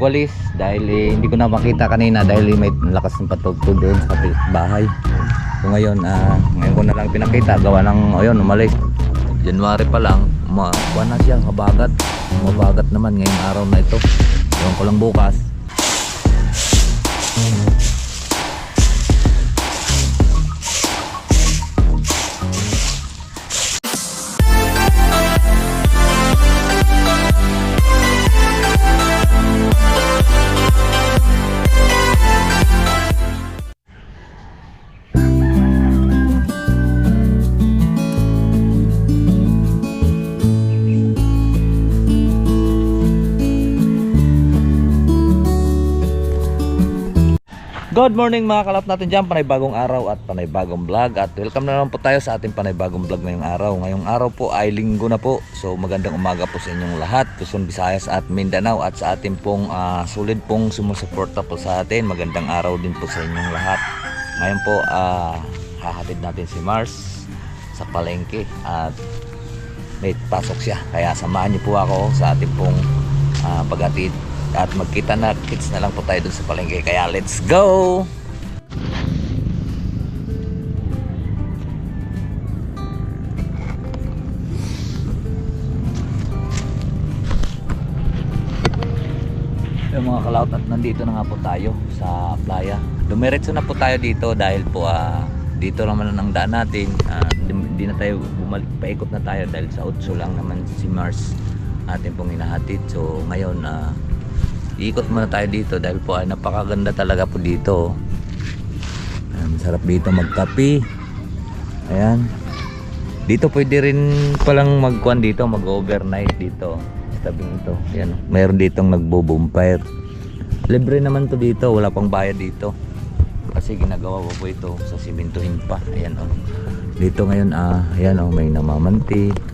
walis dahil hindi ko na makita kanina dahil may lakas ng patugtog doon sa bahay. So ngayon ko na lang pinakita gawa ng ayun umalis. January pa lang, kuha na siya, mabagat naman ngayong araw na ito. Ewan ko lang bukas. Good morning mga kalap natin dyan, panay-bagong araw at panay-bagong vlog. At welcome na naman po tayo sa ating panay-bagong vlog ngayong araw. Ngayong araw po ay linggo na po. So magandang umaga po sa inyong lahat, Luzon, Visayas at Mindanao. At sa ating pong sulit pong sumusuporta po sa atin, magandang araw din po sa inyong lahat. Ngayon po hahatid natin si Mars sa palengke at may pasok siya. Kaya samahan niyo po ako sa ating pong paghatid. At magkita na kids na lang po tayo dun sa palengke. Kaya let's go! Yung mga kalaot at nandito na nga po tayo sa playa. Dumiretso na po tayo dito dahil po dito naman ang daan natin. Hindi na tayo bumalik, paikot na tayo dahil sa Utso lang naman si Mars atin pong hinahatid. So ngayon ikot muna tayo dito dahil po ay napakaganda talaga po dito. Masarap dito magkape. Ayan. Dito pwede rin palang magkuhan dito, mag-overnight dito. Sa tabing ito. Ayan. Mayroon ditong nagbo-bonfire. Libre naman to dito, wala pang bayad dito. Kasi ginagawa ko po ito sa simintuhin pa. Ayan oh. Dito ngayon ayan oh, may namamanti.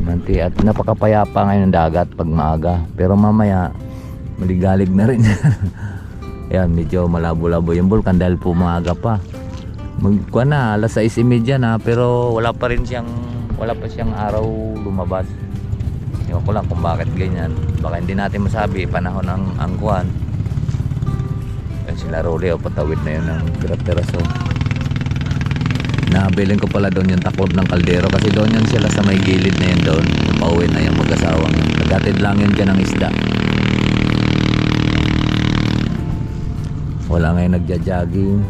At napakapayapa ngayon ng dagat pag maaga, pero mamaya maligalig na rin. Ayan, medyo malabo-labo yung bulkan dahil po maaga pa. Magkuha na, alas 6:30 na, pero wala pa siyang araw lumabas. Ewan ko lang kung bakit ganyan, baka hindi natin masabi panahon ang angkuhan. Ayan sila Rolly, patawid na yun ng piraso. Nabilin ko pala doon yung taklob ng kaldero kasi doon yan sila sa may gilid na yun doon. Pauwi na yung mag-asawang. Nagatid lang yun dyan ng isda. Wala ngayon nagja-jogging.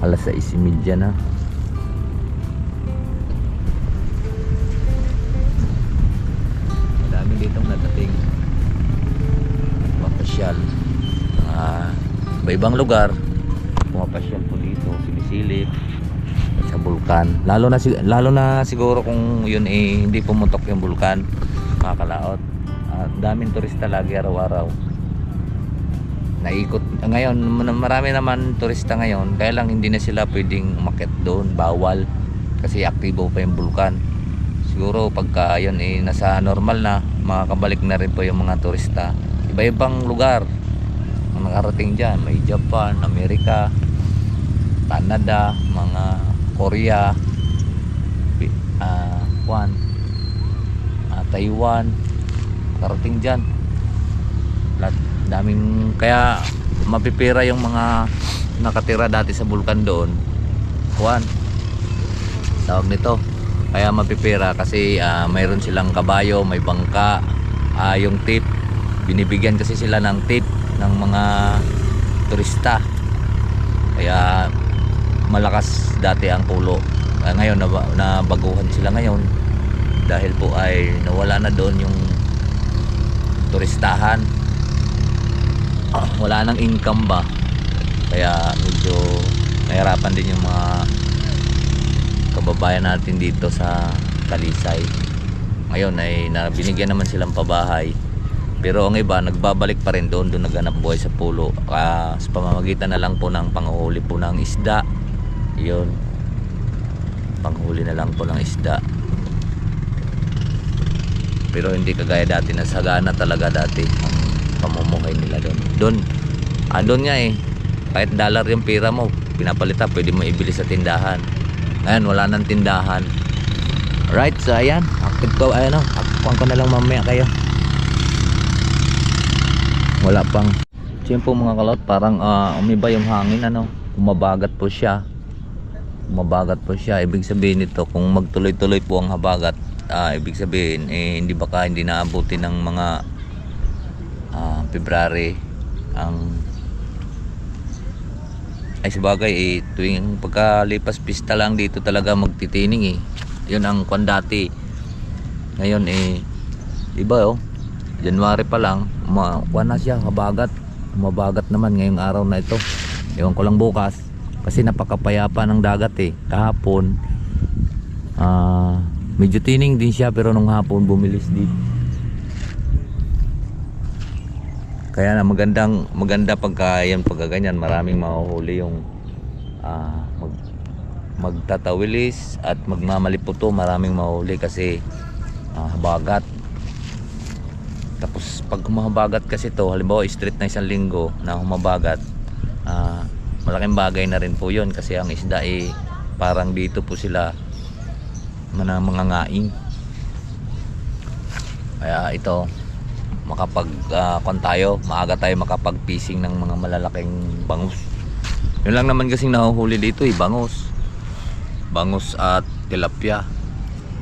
Alas 6:30 na. Madami ditong nadating papasyal. Iba-ibang lugar pumapasyal po dito, sinisilip sa bulkan, lalo na siguro kung yun hindi pumutok yung bulkan, makakalaot. Daming turista lagi araw-araw naikot. Ngayon marami naman turista ngayon, kaya lang hindi na sila pwedeng umakyat doon, bawal kasi aktibo pa yung bulkan. Siguro pagka yun nasa normal na, makakabalik na rin po yung mga turista. Iba-ibang lugar ang nakarating dyan, may Japan, Amerika, Canada, mga Korea, Taiwan, nakarating dyan. Daming, kaya mapipira yung mga nakatira dati sa bulkan doon. Tawag nito, kaya mapipira kasi mayroon silang kabayo, may bangka, yung tip, binibigyan kasi sila ng tip ng mga turista, kaya malakas dati ang pulo. Ngayon nabaguhan sila ngayon dahil po ay nawala na doon yung turistahan. Wala nang income ba, kaya medyo nahirapan din yung mga kababayan natin dito sa Talisay. Ngayon ay binigyan naman silang pabahay, pero ang iba nagbabalik pa rin doon naghanap buhay sa pulo, sa pamamagitan na lang po ng panghuli po ng isda. Yun, panghuli na lang po ng isda, pero hindi kagaya dati na sagana talaga dati ang pamumuhay nila doon. Doon nga kahit dollar yung pera mo pinapalitan, pwede mo ibili sa tindahan. Ngayon wala nang tindahan, Right, so ayan. Active ko, ayan o. Akuan ko na lang mamaya kayo. Wala pang. Siyan po mga kalot, parang umiba yung hangin, ano. Umabagat po siya. Umabagat po siya. Ibig sabihin nito, kung magtuloy-tuloy po ang habagat, ibig sabihin, hindi baka hindi naabuti ng mga February ang ay sabagay tuwing pagkalipas pista lang dito talaga magtitining yun ang kwan dati. Ngayon iba January pa lang kwan na siya, mabagat naman ngayong araw na ito. Ewan ko lang bukas kasi napakapayapa ng dagat kahapon medyo tining din siya pero nung hapon bumilis din. Kaya na maganda pagka ganyan, maraming mahuhuli yung magtatawilis at magmamaliputo, maraming mahuhuli kasi habagat. Tapos pag humabagat kasi to, halimbawa straight na isang linggo na humabagat, malaking bagay na rin po yun kasi ang isda parang dito po sila mga ngaing. Kaya ito maaga tayo makapag-fishing ng mga malalaking bangus. Yun lang naman kasing nahuhuli dito bangus at tilapia.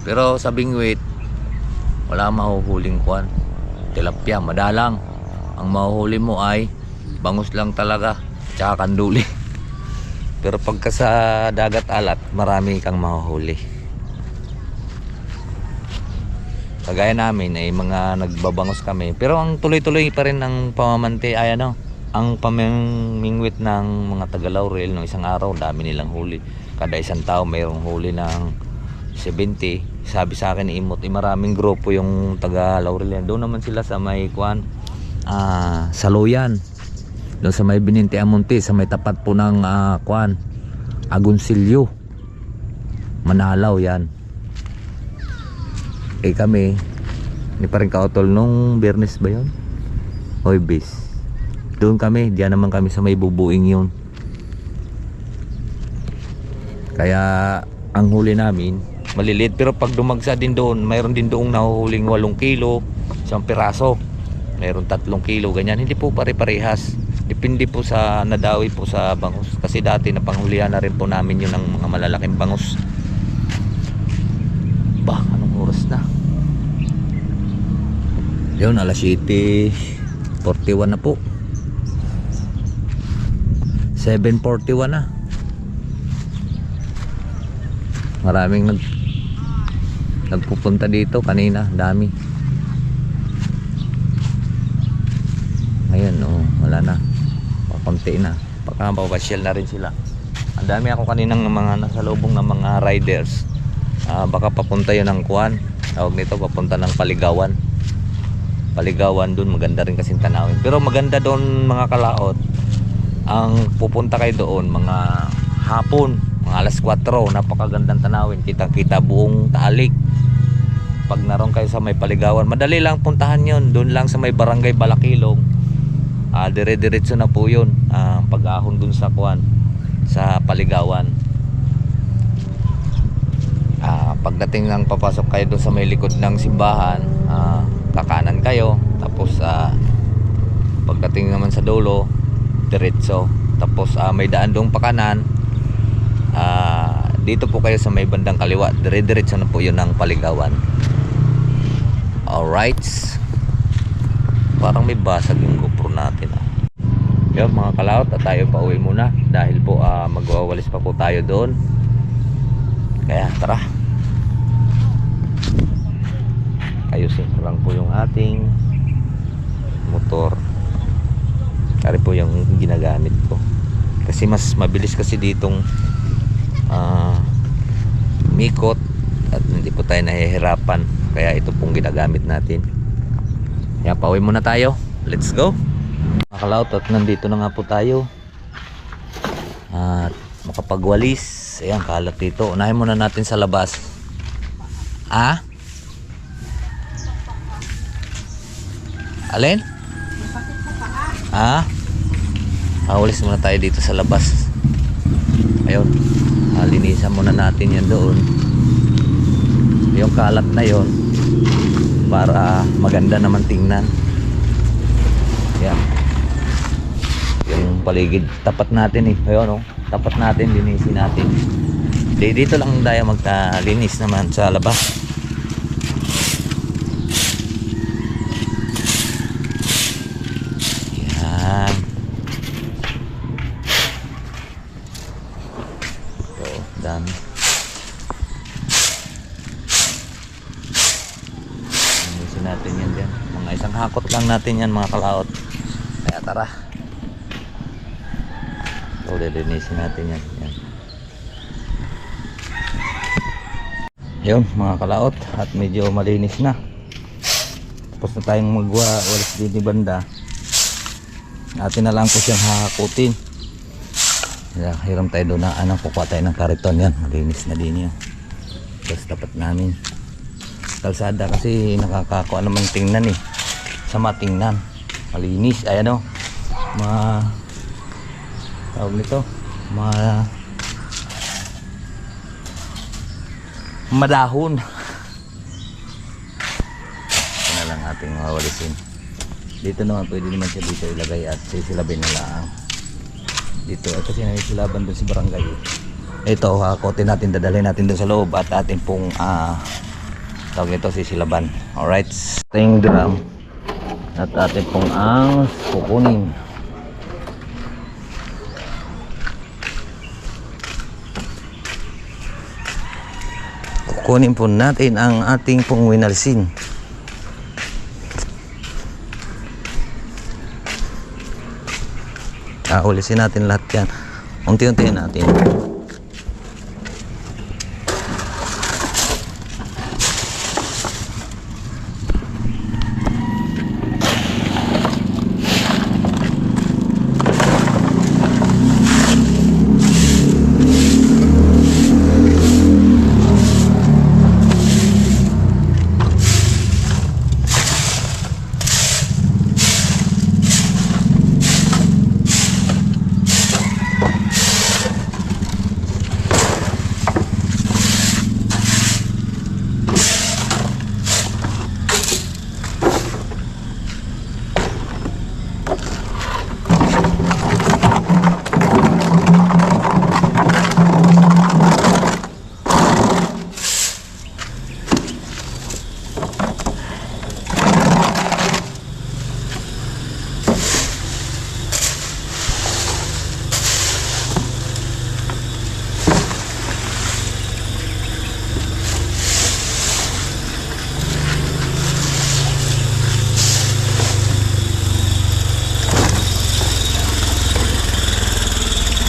Pero sa bingwit wala mahuhuling kwan, tilapia, madalang. Ang mahuhuli mo ay bangus lang talaga tsaka kanduli. Pero pagka sa dagat alat, marami kang mahuhuli. Kagaya namin ay mga nagbabangos kami, pero ang tuloy-tuloy pa rin ang pamamante ay ang pamimingwit ng mga taga Laurel. Ng isang araw dami nilang huli, kada isang tao mayroong huli ng 70. Sabi sa akin ni Imot, maraming grupo yung taga Laurel yan. Doon naman sila sa may Saluyan, doon sa may Bininti Amonte, sa may tapat po ng Agoncillo, Manalaw yan. Kami hindi pa rin kautol nung Biyernes ba yun? Huwebes. Doon kami, diyan naman kami sa may bubuing yun. Kaya ang huli namin maliliit, pero pag dumagsa din doon, mayroon din doong nahuhuling 8 kilo, isang piraso, mayroon 3 kilo, ganyan. Hindi po pare-parehas, depende po sa nadawi po sa bangus. Kasi dati napanghulihan na rin po namin yun ng mga malalaking bangus. Anong oras na? Yun, alas 7:41 na po. 7:41 na. Maraming nagpupunta dito kanina, dami. Ngayon wala na, pakunti na, papasyal na rin sila. Ang dami ako kaninang mga nasalubong ng mga riders. Baka papunta yun ng kuwan, tawag nito, papunta ng Paligawan dun, maganda rin kasing tanawin. Pero maganda doon mga kalaot, ang pupunta kayo doon mga hapon, mga alas 4, napakagandang tanawin, kita buong Taalik. Pag naroon kayo sa may Paligawan, madali lang puntahan yun, doon lang sa may barangay Balakilong. Dire-diretso na po yun, pag-ahon dun sa kuwan, sa Paligawan. Pagdating ng papasok kayo doon sa may likod ng simbahan, kakanan kayo, tapos pagdating naman sa dulo, diretso, tapos may daan doong pakanan, dito po kayo sa may bandang kaliwa, dire-diretso na po yun ng Paligawan. Alright, parang may basag yung GoPro natin. Yun mga kalaot, tayo pa uwi muna dahil po magwawalis pa po tayo doon. Kaya tara, ayusin ko lang po yung ating motor. Kaya po yung ginagamit ko kasi mas mabilis kasi ditong mikot at hindi po tayo nahihirapan. Kaya ito pong ginagamit natin. Kaya pauwi muna tayo, let's go mga kalaot. At nandito na nga po tayo at makapagwalis. Ayan, kalat dito. Unahin muna natin sa labas. Alin? Walis muna tayo dito sa labas. Ayun, linisan muna natin yan doon. yung kalat na yon para maganda naman tingnan. Yan. Yung paligid tapat natin ayun tapat natin, linisin natin. Dito lang tayo magkalinis naman sa labas. Yan. Ito, dami. Linisin natin yan dyan. Mga isang hakot lang natin yan mga kalaot. Kaya tara. So, lilinisin natin yan. Yan. Yun mga kalaot, at medyo malinis na. Tapos na tayong magwalis din ni banda. Natin na lang po siyang hahakutin. Hiram tayo doon na kukuha tayo ng kariton. Yan, malinis na din yan. Tapos tapat namin kalsada kasi nakakakuha naman tingnan sama tingnan, malinis. Ayan tawag nito, madahon. Ito na lang ating mawalisin. Dito naman pwede naman siya dito ilagay at sisilabin na lang dito kasi nanisilaban dun sa barangay. Ito hakotin natin, dadalhin natin dun sa loob at ating pong tawag nito sisilaban. Alright, ating drum at ating pong kukunin. Kunin po natin ang ating pong winalsin. Ulisin natin lahat yan. Unti-unti natin.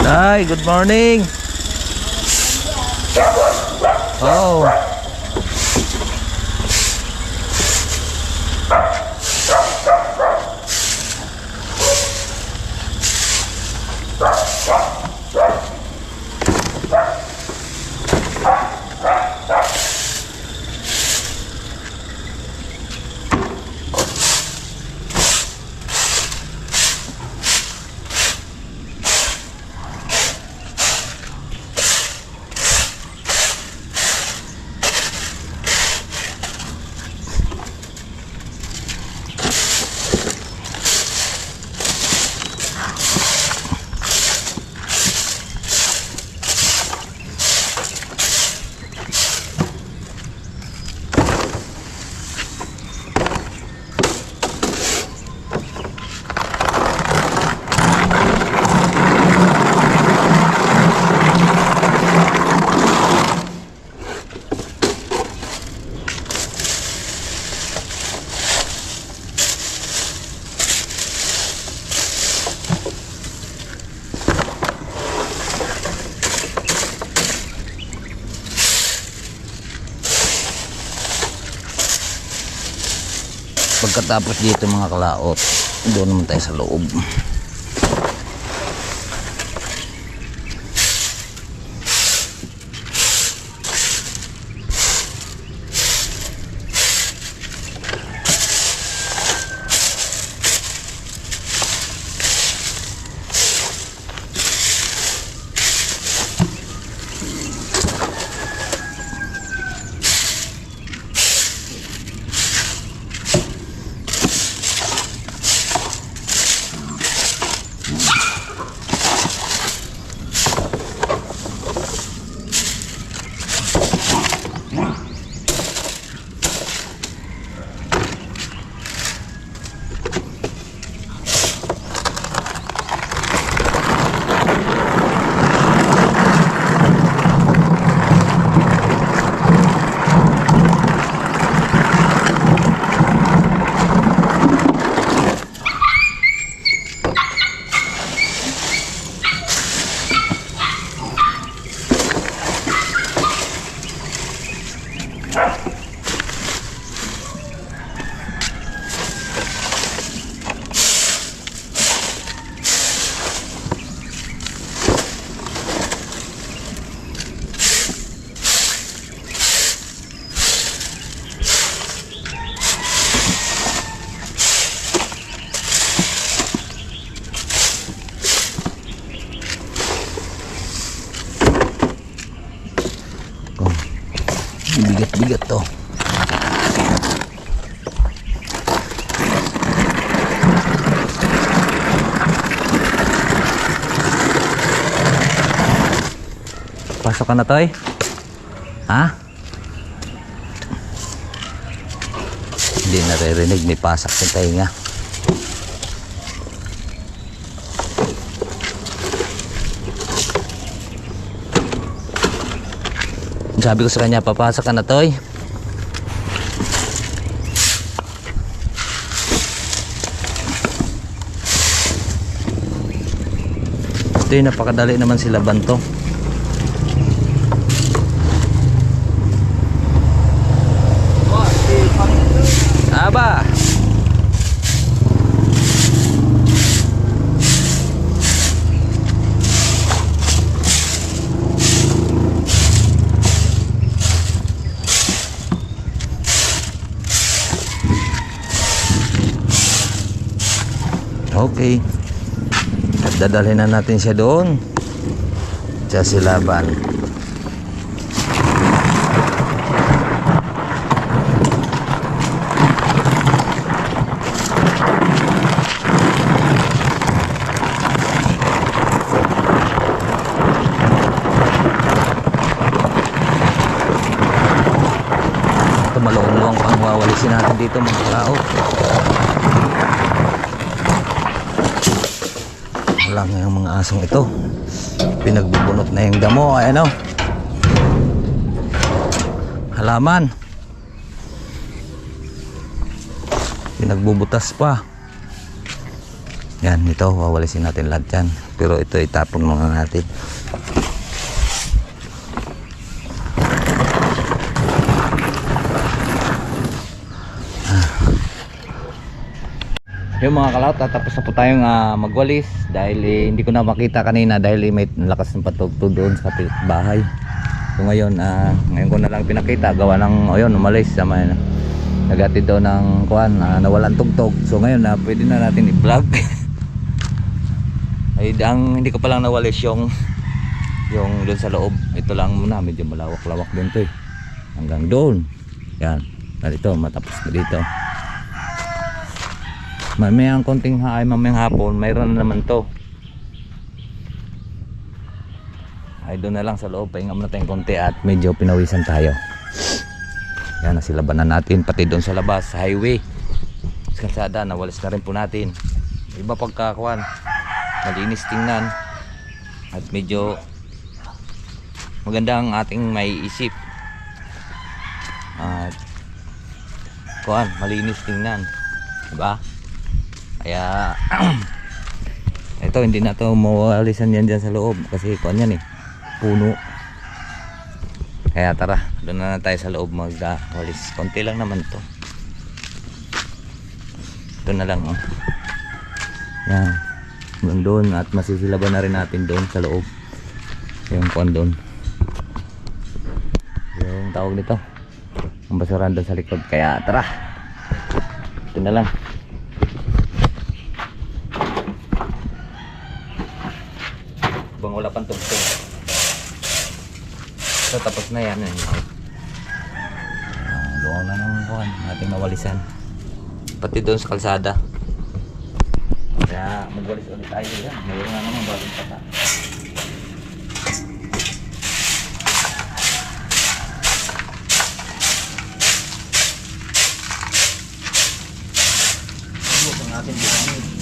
Hi, good morning. Oh. Pagkatapos dito mga kalaot, doon naman tayo sa loob. Bigat to. Pasok ka na, Toy? Ha? Hindi naririnig, may pasak sa tainga. Sabi ko sa kanya, papasok ka na, Toy. Ito yung napakadali naman sila banto. Aba. Okay. At dadalhin na natin siya doon sa silaban. Ito malawang pang wawalisin natin dito mga tao. Lang yung mga asong ito, pinagbubunot na yung damo. Ayan o, halaman, pinagbubutas pa. Yan, ito wawalisin natin lahat yan, pero ito itapon muna natin. Yung mga kalaot, tapos na po tayong magwalis dahil hindi ko na makita kanina dahil may lakas ng patugtog doon sa bahay. So ngayon ko na lang pinakita, gawa ng ayun, umalis sa nagatid daw ng kuan, nawalan tugtog. So ngayon pwede na natin i-vlog. Ay ang hindi ko pa lang nawalis yung doon sa loob. Ito lang muna, medyo malawak-lawak din to hanggang doon. Yan, dito matapos na dito. Mamayang konting mamayang hapon mayroon na naman to. Ay doon na lang sa loob, pahinga muna tayong konti at medyo pinawisan tayo. Yan, nasilaban na natin pati doon sa labas, sa highway, sa kalsada, nawalis na rin po natin. Iba pagkakuan, malinis tingnan at medyo maganda ang ating may isip at kuan, malinis tingnan, diba? Kaya ito hindi na to mawalisan yan dyan sa loob kasi kuan yan puno. Kaya tara, doon na tayo sa loob magwalis. Konti lang naman to, doon na lang yan, hanggang doon at masisilaban na rin natin doon sa loob yung kuan doon, yung tawag nito, ang basurahan doon sa likod. Kaya tara, ito na lang. Bang wala pang tugtog. So tapos na yan. Luwang na ng kuhan ating nawalisan. Pati doon sa kalsada. Kaya magwalis ulit tayo yan. Mayroon na naman bagong pata. Ito ang ating buhangin.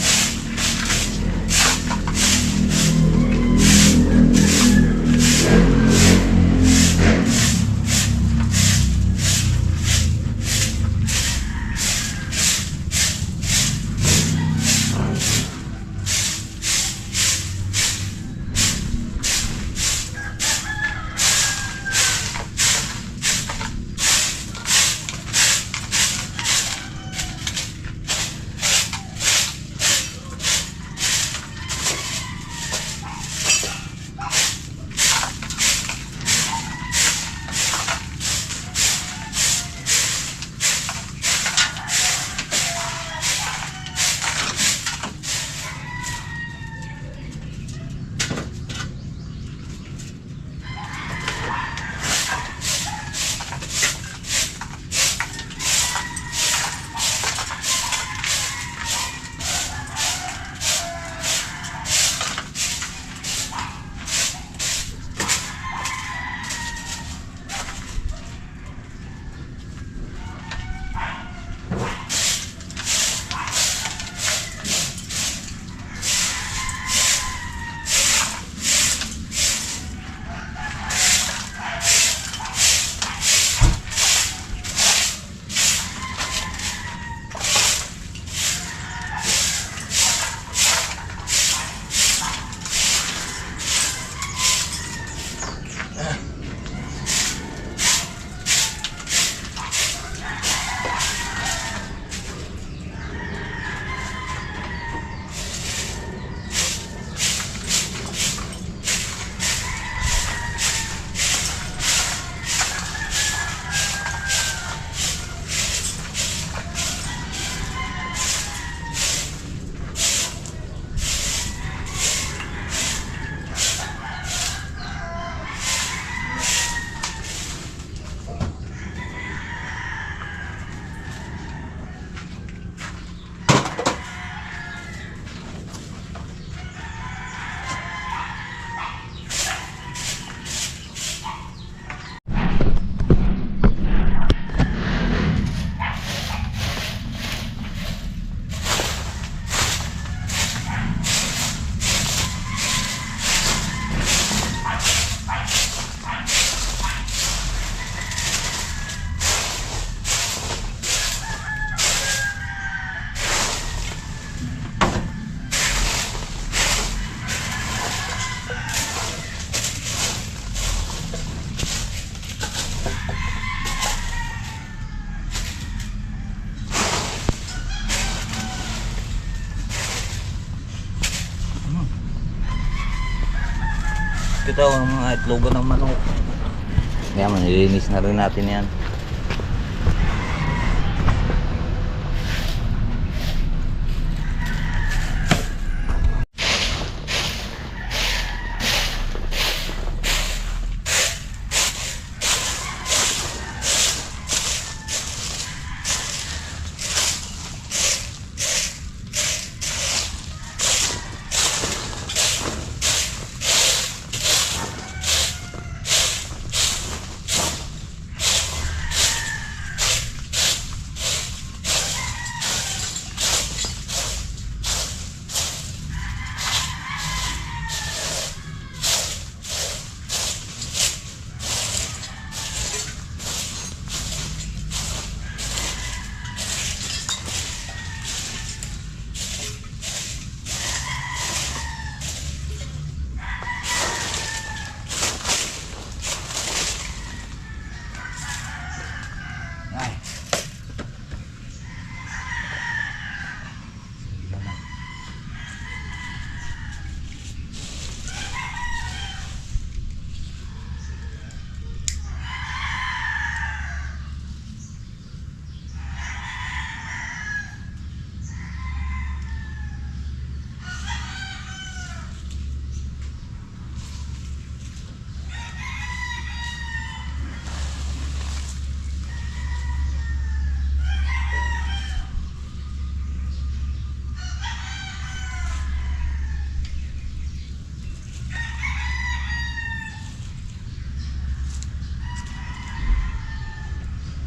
dito daw ang mga itlogan ng manok. Kaya manilinis na rin natin yan.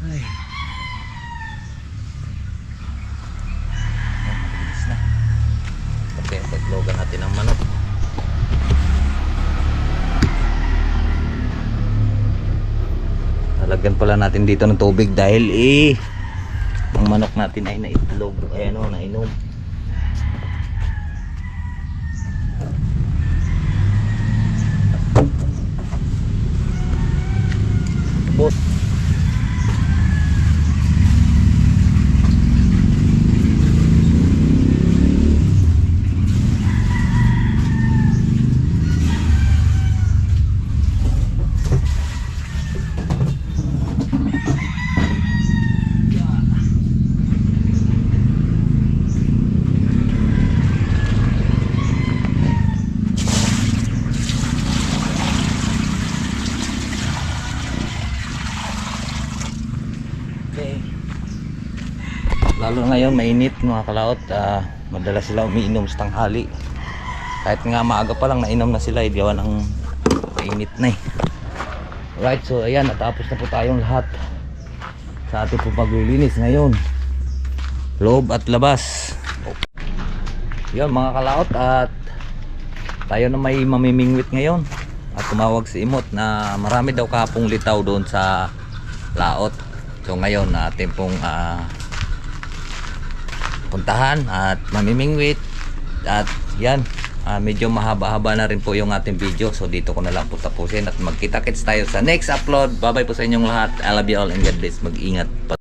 Ay. Mabilis na. Okay, paglogan natin ang manok. Lalagyan pala natin dito ng tubig dahil ang manok natin ay naitlog. Ayan o, nainom. Boss. Lalo ngayon mainit mga kalaot, madalas sila umiinom sa tanghali. Kahit nga maaga pa lang nainom na sila, gawa ng mainit na eh. Right, so ayan, natapos na po tayong lahat sa ating po paglilinis ngayon, loob at labas. Yun mga kalaot, at tayo na may mamimingwit ngayon. At tumawag si Imot na marami daw kapong litaw doon sa laot. So ngayon natin pong puntahan at mamimingwit. At yan, medyo mahaba-haba na rin po yung ating video, so dito ko na lang po tapusin at magkita-kits tayo sa next upload. Bye bye po sa inyong lahat. I love you all and God bless. Mag-ingat pag